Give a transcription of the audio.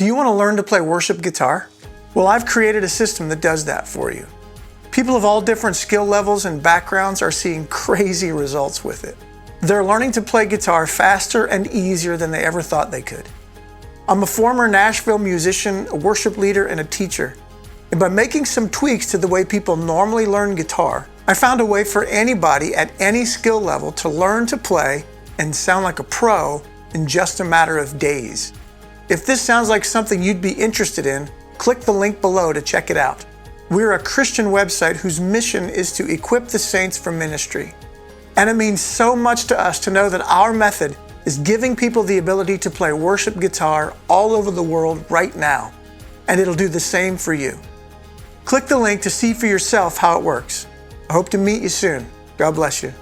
you want to learn to play worship guitar? Well, I've created a system that does that for you. People of all different skill levels and backgrounds are seeing crazy results with it. They're learning to play guitar faster and easier than they ever thought they could. I'm a former Nashville musician, a worship leader, and a teacher. And by making some tweaks to the way people normally learn guitar, I found a way for anybody at any skill level to learn to play and sound like a pro in just a matter of days. If this sounds like something you'd be interested in, click the link below to check it out. We're a Christian website whose mission is to equip the saints for ministry. And it means so much to us to know that our method is giving people the ability to play worship guitar all over the world right now. And it'll do the same for you. Click the link to see for yourself how it works. I hope to meet you soon. God bless you.